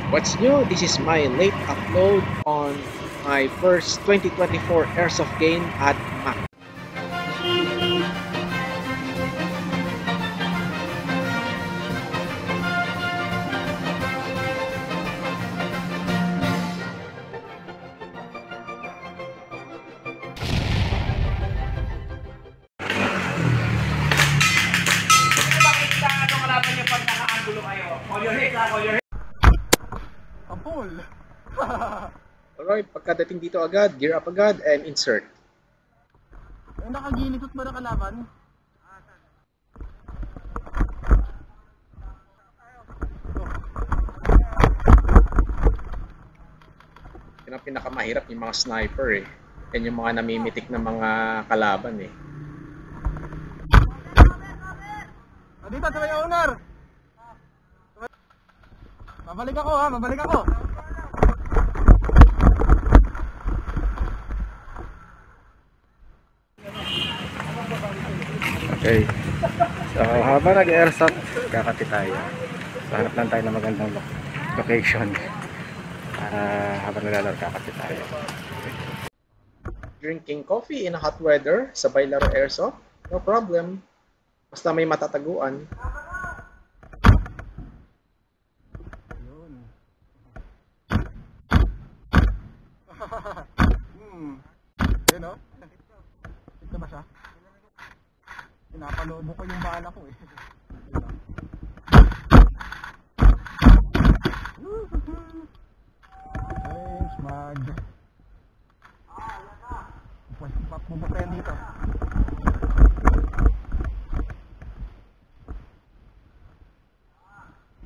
What's new? This is my late upload on my first 2024 Airsoft game at Mac. Alright, pagkadating dito agad, gear up agad, and insert. Ay, nakagilisot ba na kalaban? Yun ang pinakamahirap, yung mga sniper eh. Yan yung mga namimitik ng mga kalaban eh. Dito, sa may owner! Mabalik ako ha, mabalik ako! Okay. So, habang nag-airsoft, kakati tayo. So, hanap lang tayo ng magandang location. Para habang naglalaro, kakati tayo. Drinking coffee in a hot weather, sabay laro airsoft, no problem. Basta may matataguan. Yun. Yun o. Ito ba siya? Pinapalobo ko yung bala ko eh. Thanks, mag. Bubutayan dito.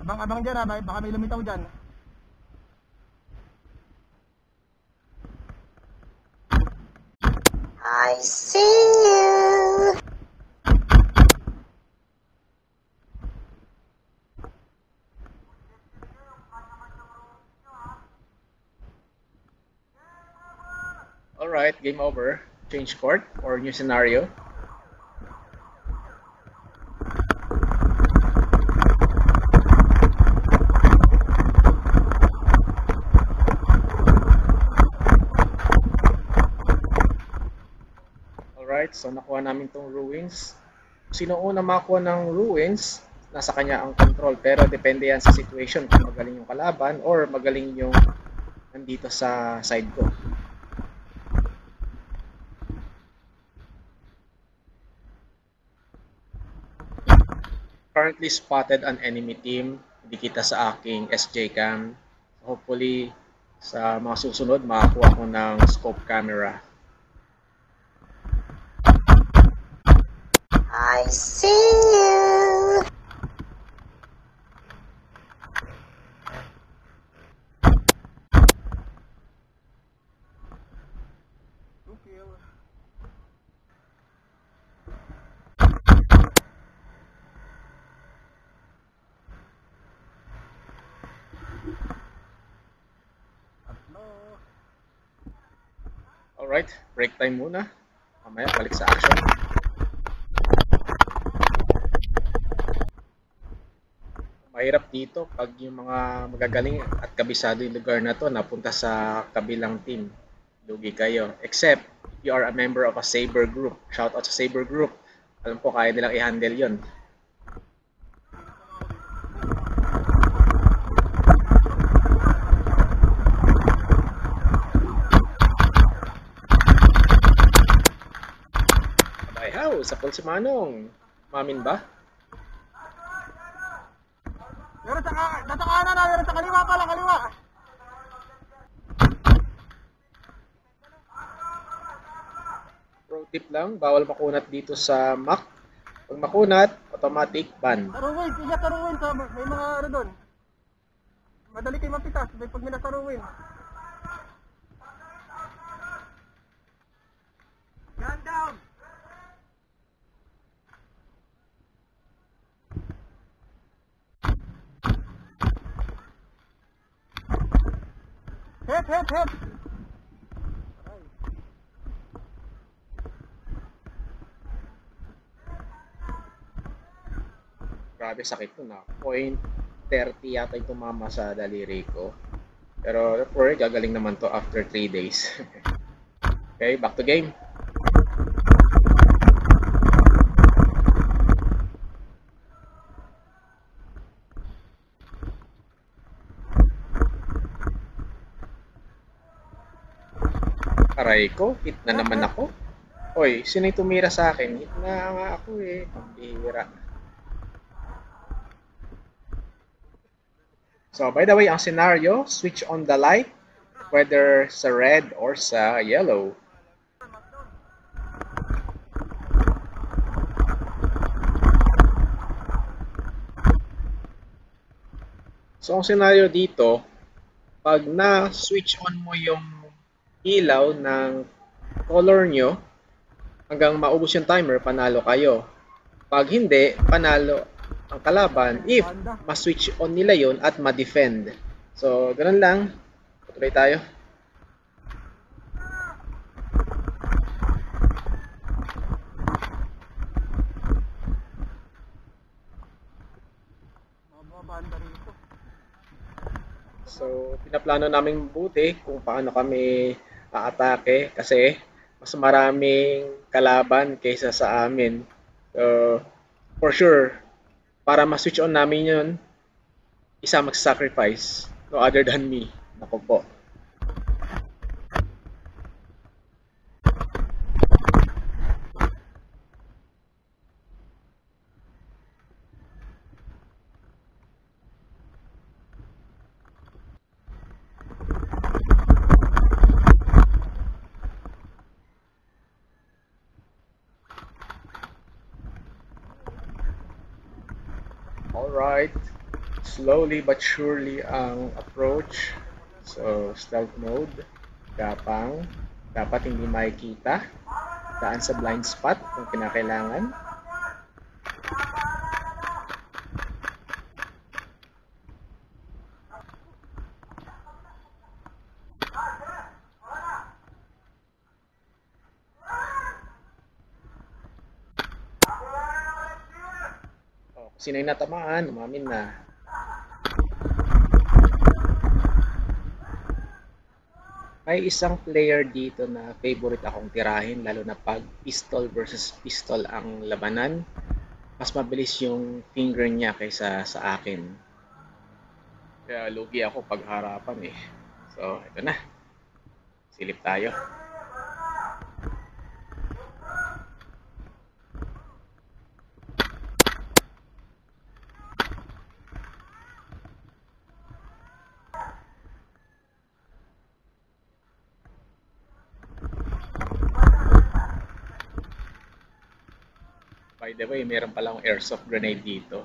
Abang-abang dyan ha, baka may lumitaw dyan. I see you. Alright, game over. Change court or new scenario. Alright, so nakuha namin tong ruins. Sino una makakuha ng ruins, nasa kanya ang control. Pero depende yan sa situation kung magaling yung kalaban or magaling yung nandito sa side ko. Currently spotted an enemy team. Hindi kita sa aking SJ cam. Hopefully, sa mga susunod, makakuha ko ng scope camera. I see you. Two kill. Alright, break time muna. Mamaya, balik sa action. Mahirap dito pag yung mga magagaling at kabisado yung lugar na to napunta sa kabilang team. Lugi kayo. Except, if you are a member of a Saber group. Shout out sa Saber group. Alam ko, kaya nilang i-handle yun. Abay, how? Sa si Manong. Mamin ba? Meron sa kanan na, meron sa kaliwa pala, kaliwa. Pro tip lang, bawal makunat dito sa Mac. Pag makunat, automatic ban. Saruwin, ingat saruwin, may mga ano doon. Madali kayo mapitas, may pag minasaruwin. Gun down! Hit! Grabe sakit nun ah. Point 30 yata yung tumama sa daliri ko. Pero don't worry, gagaling naman to after 3 days. Okay, back to game. Aray ko, hit na naman ako. Hoy, sino yung tumira sa akin? Hit na nga ako eh. Pambihira. So, by the way, ang scenario, switch on the light, whether sa red or sa yellow. So, ang scenario dito, pag na-switch on mo yung ilaw ng color nyo, hanggang maubos yung timer, panalo kayo. Pag hindi, panalo ang kalaban if ma-switch on nila yon at ma-defend. So, ganun lang. Patuloy tayo. Mababanda rito. So, pinaplano namin mabuti kung paano kami aatake kasi mas maraming kalaban kaysa sa amin. So, for sure, para ma-switch on namin yun, isa mag-sacrifice, no other than me. Naku po. Alright, slowly but surely ang approach. So, stealth mode, gapang, dapat hindi makikita, daan sa blind spot kung kinakailangan. Sino yung natamaan, umamin na. May isang player dito na favorite akong tirahin, lalo na pag pistol versus pistol ang labanan. Mas mabilis yung finger niya kaysa sa akin. Kaya lugi ako pag harapan eh. So, ito na. Silip tayo. By the way, meron palang airsoft grenade dito.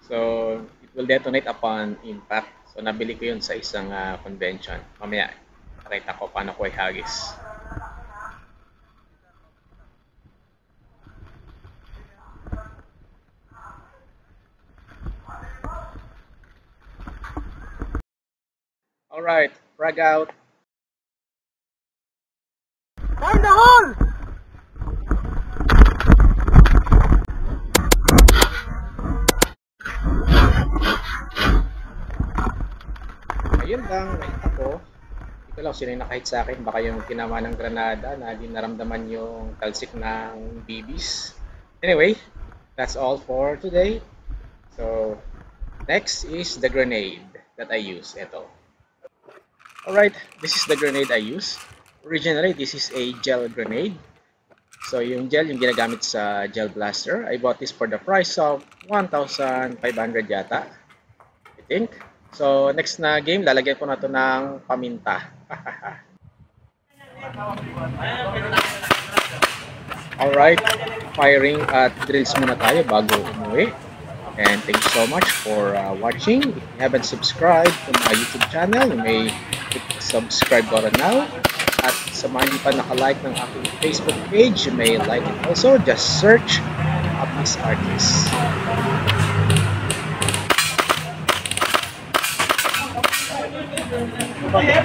So, it will detonate upon impact. So, nabili ko yun sa isang convention. Mamaya, nakita ko paano ko ihagis. Alright, frag out. Find the hole! Ayun lang, nakita ko. Hindi ko lang sino yung nakahit sa akin. Baka yung tinawa ng granada na di naramdaman yung talsik ng BBs. Anyway, that's all for today. So, next is the grenade that I use. Ito. Alright, this is the grenade I use. Originally, this is a gel grenade. So, yung gel, yung ginagamit sa gel blaster. I bought this for the price of 1,500 yata. I think. So, next na game, lalagyan ko na ito ng paminta. Alright, firing at drills muna tayo bago umuwi. And thank you so much for watching. If you haven't subscribed to my YouTube channel, you may hit the subscribe button now. At sa mga hindi pa nakalike ng aking Facebook page, you may like it also. Just search Abis Artist. Okay.